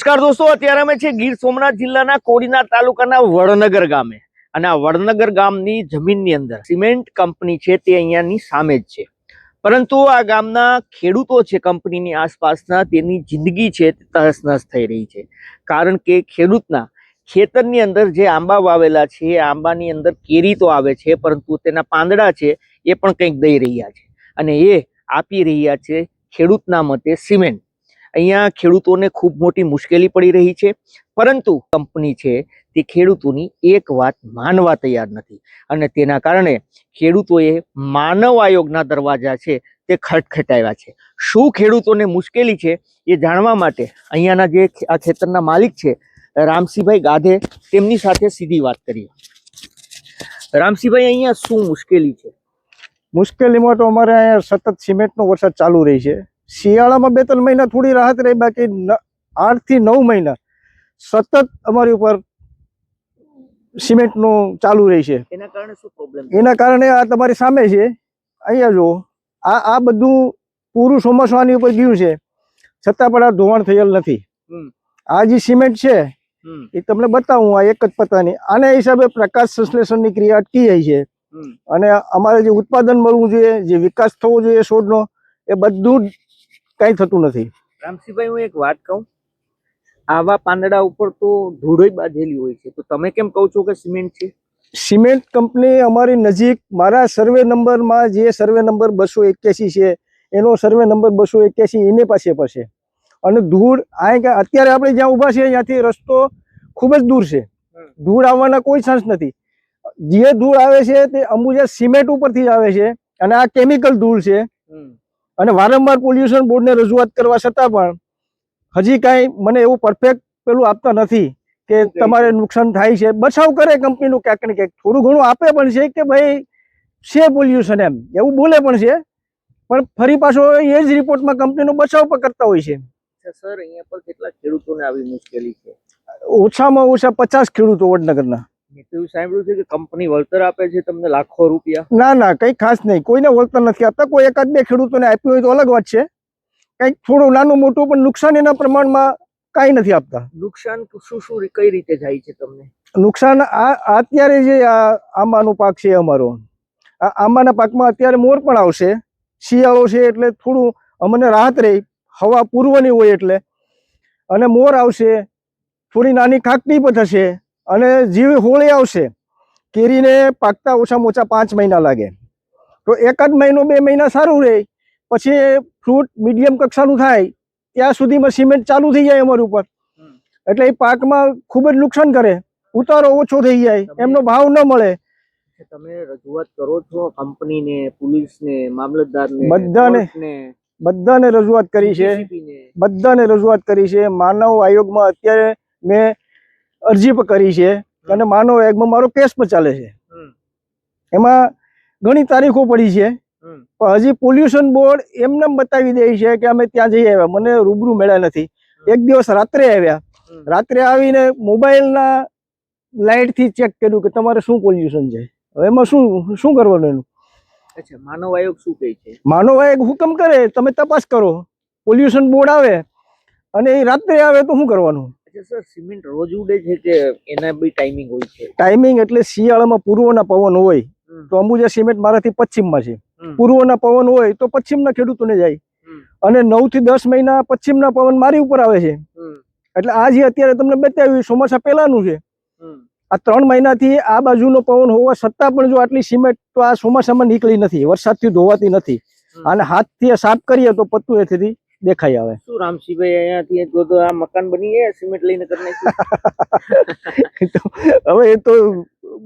નમસ્કાર દોસ્તો, અત્યારે અમે છે ગીર સોમનાથ જિલ્લાના કોડીનાર તાલુકાના વડનગર ગામે અને આ વડનગર ગામની જમીનની અંદર સિમેન્ટ કંપની છે તે અહીંયાની સામે જ છે. પરંતુ આ ગામના ખેડૂતો છે કંપનીની આસપાસના, તેની જિંદગી છે તે તહસ-નહસ થઈ રહી છે. કારણ કે ખેડૂતના ખેતરની અંદર જે આંબા વાવેલા છે એ આંબાની અંદર કેરી તો આવે છે, પરંતુ તેના પાંદડા છે એ પણ કંઈક દઈ રહ્યા છે અને એ આપી રહ્યા છે ખેડૂતના મતે સિમેન્ટ. અહીંયા ખેડૂતોને ખૂબ મોટી મુશ્કેલી પડી રહી છે, પરંતુ કંપની છે તે ખેડૂતોની એક વાત માનવા તૈયાર નથી અને તેના કારણે ખેડૂતોએ માનવ આયોગના દરવાજા છે તે ખટખટાવ્યા છે. શું ખેડૂતોને મુશ્કેલી છે એ જાણવા માટે અહીંયાના જે આ ખેતરના માલિક છે રામસિંહભાઈ ગાધે, તેમની સાથે સીધી વાત કરીએ. રામસિંહભાઈ, અહીંયા શું મુશ્કેલી છે? મુશ્કેલીમાં તો અમારે અહીંયા સતત સિમેન્ટનો વરસાદ ચાલુ રહી છે. શિયાળામાં 2-3 મહિના થોડી રાહત રહી, બાકી 8 થી 9 મહિના સતત અમારી ઉપર સિમેન્ટનું ચાલુ રહી છે. એના કારણે શું પ્રોબ્લેમ? એના કારણે આ તમારી સામે છે, અહીંયા જો આ બધું પૂરું ચોમાસું આની ઉપર ગયું છે, છતાં પણ આ ધોવાણ થયેલ નથી. આ જે સિમેન્ટ છે એ તમને બતાવું, આ એક જ પત્તાની. આના હિસાબે પ્રકાશ સંશ્લેષણની ક્રિયા અટકી જાય છે અને અમારે જે ઉત્પાદન મળવું જોઈએ, જે વિકાસ થવો જોઈએ છોડનો, એ બધું જ કઈ થતું નથી. રામસિંહભાઈ, હું એક વાત કહું, આવા પાંદડા ઉપર તો ધૂળોય બાંધેલી હોય છે, તો તમે કેમ કહો છો કે સિમેન્ટ છે? સિમેન્ટ કંપની અમારી નજીક, મારા સર્વે નંબરમાં જે સર્વે નંબર 281 છે એનો સર્વે નંબર 281 એની પાસે પડશે. અને ધૂળ અત્યારે આપણે જ્યાં ઊભા છે ત્યાંથી રસ્તો ખૂબ જ દૂર છે, ધૂળ આવવાના કોઈ ચાન્સ નથી. જે ધૂળ આવે છે તે અંબુજા સિમેન્ટ ઉપરથી જ આવે છે અને આ કેમિકલ ધૂળ છે. અને વારંવાર પોલ્યુશન બોર્ડને રજૂઆત કરવા છતાં પણ હજી કાંઈ મને એવું પરફેક્ટ પેલું આપતા નથી કે તમારે નુકસાન થાય છે. બચાવ કરે કંપનીનું ક્યાંક ને ક્યાંક, થોડું ઘણું આપે પણ છે કે ભાઈ છે પોલ્યુશન, એમ એવું બોલે પણ છે, પણ ફરી પાછો એ જ રિપોર્ટમાં કંપનીનો બચાવ પણ કરતા હોય છે. સર, અહીંયા પર કેટલા ખેડૂતોને આવી મુશ્કેલી છે? ઓછામાં ઓછા 50 ખેડૂતો વડનગરના. એવું સાંભળ્યું છે કે કંપની વળતર આપે છે તમને લાખો રૂપિયા? ના ના, કઈ ખાસ નહીં, કોઈને વળતર નથી આપતા. કોઈ 1-2 ખેડૂતોને આપ્યું હોય તો અલગ વાત છે, કંઈક થોડું નાનું મોટું, પણ નુકસાન એના પ્રમાણમાં કાંઈ નથી આપતા. નુકસાન શું કઈ રીતે થાય છે તમને? નુકસાન અત્યારે જે આંબાનો પાક છે અમારો, આ આંબાના પાકમાં અત્યારે મોર પણ આવશે. શિયાળો છે એટલે થોડું અમને રાહત રહી, હવા પૂર્વની હોય એટલે, અને મોર આવશે, થોડી નાની ખાકટી પણ થશે અને જેવી હોળી આવશે, કેરીને પાકતા ઓછામાં ઓછા 5 મહિના લાગે. તો 1 મહિનો 2 મહિના સારું રહે, પછી ફ્રૂટ મીડિયમ કક્ષાનું થાય ત્યાં સુધીમાં સિમેન્ટ ચાલુ થઈ જાય અમારી ઉપર, એટલે એ પાકમાં ખૂબ જ નુકસાન કરે. ઉતારો ઓછો થઈ જાય, એમનો ભાવ ન મળે. તમે રજૂઆત કરો છો કંપનીને, પોલીસને, મામલતદારને, બધાને રજૂઆત કરી છે, બધાને રજૂઆત કરી છે. માનવ આયોગમાં અત્યારે મેં અરજી પણ કરી છે અને માનવ આયોગમાં મારો કેસ પણ ચાલે છે. એમાં ઘણી તારીખો પડી છે, પણ હજી પોલ્યુશન બોર્ડ એમને બતાવી દે છે કે અમે ત્યાં જઈ આવ્યા. મને રૂબરૂ મળ્યા નથી. એક દિવસ રાત્રે આવ્યા, રાત્રે આવીને મોબાઈલના લાઇટથી ચેક કર્યું કે તમારે શું પોલ્યુશન છે. હવે એમાં શું કરવાનું એનું? અચ્છા, માનવ આયોગ શું કહે છે? માનવ આયોગ હુકમ કરે તમે તપાસ કરો. પોલ્યુશન બોર્ડ આવે અને એ રાત્રે આવે તો શું કરવાનું? સર, સિમેન્ટ રોજ ઉડે છે કે એના બી ટાઈમિંગ હોય છે? ટાઈમિંગ એટલે શિયાળામાં પૂર્વના પવન હોય તો અંબુજા સિમેન્ટ મારાથી પશ્ચિમમાં છે, પૂર્વના પવન હોય તો પશ્ચિમના ખેડૂતોને જાય, અને 9 થી 10 મહિના પશ્ચિમના પવન મારી ઉપર આવે છે. એટલે આ જે અત્યારે તમને બતાવ્યું ચોમાસા પહેલાનું છે. આ 3 મહિનાથી આ બાજુનો પવન હોવા છતાં પણ જો આટલી સિમેન્ટ તો આ ચોમાસામાં નીકળી નથી, વરસાદથી ધોવાતી નથી. અને હાથથી સાફ કરીએ તો પત્તું એથી દેખાઈ આવે. શું રામસિંહભાઈ, અહીંયાથી જો આ મકાન બની ગયા સિમેન્ટ લઈને કરી હવે એ તો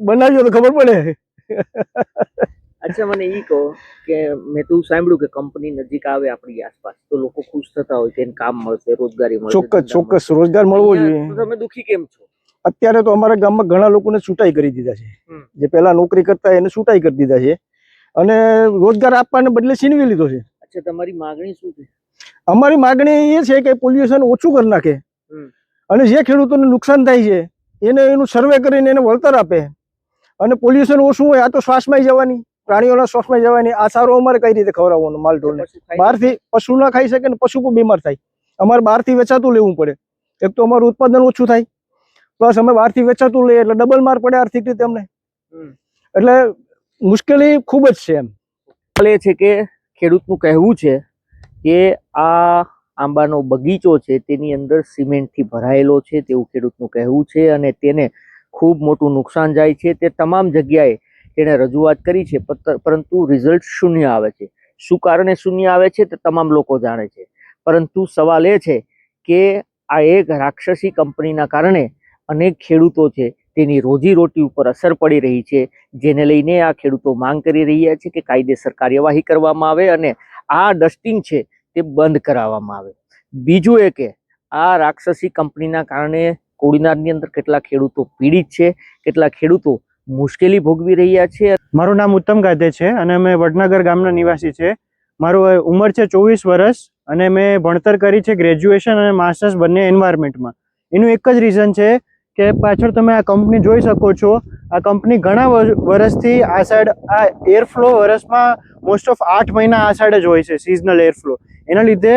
બનાવ્યો તો ખબર પડે. અચ્છા, મને એ કહો કે મેં તો સાંભળ્યું કે કંપની નજીક આવે આપણી આસપાસ તો લોકો ખુશ થતા હોય કે કામ મળશે, રોજગારી મળશે. ચોક્કસ રોજગાર મળવો જોઈએ. તમે દુખી કેમ છો? અત્યારે તો અમારા ગામમાં ઘણા લોકોને છૂટાઈ કરી દીધા છે, જે પહેલા નોકરી કરતા એને છૂટાઈ કરી દીધા છે અને રોજગાર આપવાને બદલે છીનવી લીધો છે. અચ્છા, તમારી માંગણી શું છે? અમારી માંગણી એ છે કે પોલ્યુશન ઓછું કરી નાખે અને જે ખેડૂતોને નુકસાન થાય છે એને એનું સર્વે કરીને એને વળતર આપે. અને પોલ્યુશન ઓછું હોય, આ તો શ્વાસમાં જવાની, પ્રાણીઓના શ્વાસમાં જવાની. આ સારો અમારે કઈ રીતે ખવડાવવાનો માલઢોરને? બહારથી પશુ ના ખાઈ શકે ને પશુ પણ બીમાર થાય. અમારે બહારથી વેચાતું લેવું પડે, એક તો અમારું ઉત્પાદન ઓછું થાય, પ્લસ અમે બહારથી વેચાતું લઈએ એટલે ડબલ માર પડે આર્થિક રીતે અમને. એટલે મુશ્કેલી ખૂબ જ છે એમ. એ છે કે ખેડૂતનું કહેવું છે કે આ આંબાનો બગીચો છે તેની અંદર સિમેન્ટથી ભરાયેલો છે તેવું ખેડૂતનું કહેવું છે અને તેને ખૂબ મોટું નુકસાન જાય છે. તે તમામ જગ્યાએ તેણે રજૂઆત કરી છે પરંતુ રિઝલ્ટ શૂન્ય આવે છે. શું કારણે શૂન્ય આવે છે તે તમામ લોકો જાણે છે, પરંતુ સવાલ એ છે કે આ એક રાક્ષસી કંપનીના કારણે અનેક ખેડૂતો છે તેની રોજીરોટી ઉપર અસર પડી રહી છે, જેને લઈને આ ખેડૂતો માંગ કરી રહ્યા છે કે કાયદેસર કાર્યવાહી કરવામાં આવે અને આ ડસ્ટિંગ છે તે બંધ કરાવવામાં આવે. બીજું એ કે આ રાક્ષસી કંપનીના કારણે કોડીનારની અંદર કેટલા ખેડૂતો પીડિત છે, કેટલા ખેડૂતો મુશ્કેલી ભોગવી રહ્યા છે. મારું નામ ઉત્તમ ગાધે છે અને મેં વડનગર ગામના નિવાસી છે. મારું ઉંમર છે 24 વર્ષ અને મેં ભણતર કરી છે ગ્રેજ્યુએશન અને માસ્ટર્સ બંને એન્વાયરમેન્ટમાં. એનું એક જ રીઝન છે કે પાછળ તમે આ કંપની જોઈ શકો છો. આ કંપની ઘણા વર્ષથી આ સાઈડ આ એરફ્લો વર્ષમાં મોસ્ટ ઓફ 8 મહિના આ સાઈડ જ હોય છે, સિઝનલ એરફ્લો. એના લીધે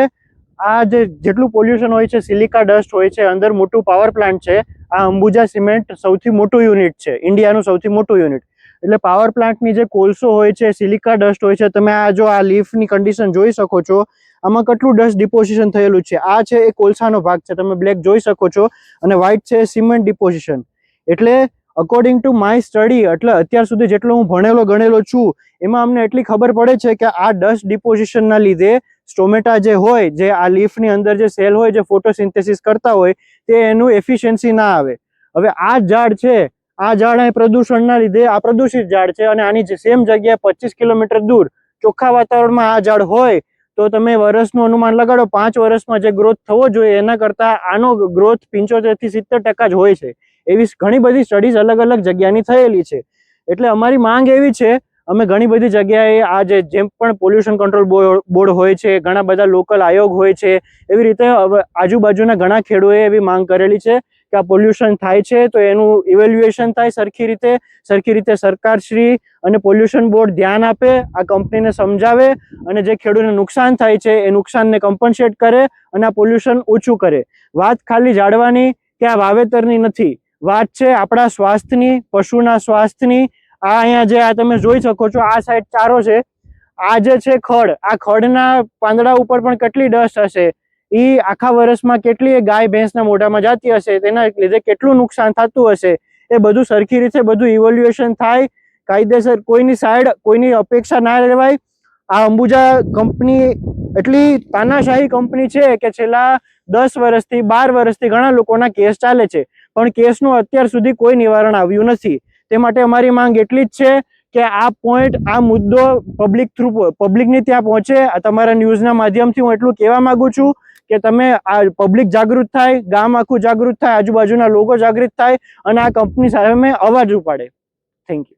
આ જેટલું પોલ્યુશન હોય છે, સિલિકા ડસ્ટ હોય છે, અંદર મોટું પાવર પ્લાન્ટ છે. આ અંબુજા સિમેન્ટ સૌથી મોટું યુનિટ છે, ઇન્ડિયાનું સૌથી મોટું યુનિટ. એટલે પાવર પ્લાન્ટની જે કોલસો હોય છે, સિલિકા ડસ્ટ હોય છે, તમે આ જો આ લીફની કન્ડિશન જોઈ શકો છો, આમાં કેટલું ડસ્ટ ડિપોઝિશન થયેલું છે. આ છે એ કોલસાનો ભાગ છે, તમે બ્લેક જોઈ શકો છો, અને વ્હાઇટ છે સિમેન્ટ ડિપોઝિશન. એટલે અકોર્ડિંગ ટુ માય સ્ટડી, એટલે અત્યાર સુધી જેટલો હું ભણેલો ગણેલો છું એમાં અમને એટલી ખબર પડે છે કે આ ડસ્ટ ડિપોઝિશનના લીધે સ્ટોમેટા જે હોય, જે આ લીફની અંદર જે સેલ હોય, જે ફોટોસિન્થેસિસ કરતા હોય, તે એનું એફિશિયન્સી ના આવે. હવે આ ઝાડ છે, આ ઝાડ અહીં પ્રદૂષણના લીધે આ પ્રદૂષિત ઝાડ છે અને આની જે સેમ જગ્યાએ 25 કિલોમીટર દૂર ચોખ્ખા વાતાવરણમાં આ ઝાડ હોય તો તમે વર્ષનું અનુમાન લગાડો, 5 વર્ષમાં જે ગ્રોથ થવો જોઈએ એના કરતાં આનો ગ્રોથ 75 થી 70% જ હોય છે. એવી ઘણી બધી સ્ટડીઝ અલગ અલગ જગ્યાની થયેલી છે. એટલે અમારી માંગ એવી છે, અમે ઘણી બધી જગ્યાએ આ જેમ પણ પોલ્યુશન કંટ્રોલ બોર્ડ હોય છે, ઘણા બધા લોકલ આયોગ હોય છે, એવી રીતે આજુબાજુના ઘણા ખેડૂતોએ એવી માંગ કરેલી છે કે આ પોલ્યુશન થાય છે તો એનું ઇવેલ્યુએશન થાય સરખી રીતે સરકારશ્રી અને પોલ્યુશન બોર્ડ ધ્યાન આપે, આ કંપનીને સમજાવે અને જે ખેડૂતને નુકસાન થાય છે એ નુકસાનને કમ્પન્સેટ કરે અને આ પોલ્યુશન ઓછું કરે. વાત ખાલી ઝાડવાની કે આ વાવેતરની નથી, વાત છે આપણા સ્વાસ્થ્યની, પશુના સ્વાસ્થ્યની. આ અહીંયા જે આ તમે જોઈ શકો છો, આ સાઈડ ચારો છે, આ જે છે ખડ, આ ખડના પાંદડા ઉપર પણ કેટલી ડસ્ટ હશે, એ આખા વર્ષમાં કેટલી ગાય ભેંસના મોઢામાં જતી હશે, તેના લીધે કેટલું નુકસાન થતું હશે. એ બધું સરખી રીતે બધું ઇવોલ્યુએશન થાય, કાયદેસર કોઈની સાઈડ કોઈની અપેક્ષા ના લેવાય. આ અંબુજા કંપની એટલી તાનાશાહી કંપની છે કે છેલ્લા 10 વર્ષથી 12 વર્ષથી ઘણા લોકોના કેસ ચાલે છે, પણ કેસનું અત્યાર સુધી કોઈ નિવારણ આવ્યું નથી. તે માટે અમારી માંગ એટલી જ છે કે આ પોઈન્ટ, આ મુદ્દો પબ્લિકની ત્યાં પહોંચે. તમારા ન્યૂઝના માધ્યમથી હું એટલું કહેવા માંગુ છું કે તમે આ પબ્લિક જાગૃત થાય, ગામ આખું જાગૃત થાય, આજુબાજુના લોકો જાગૃત થાય અને આ કંપની સામે અવાજ ઉપાડે. Thank you.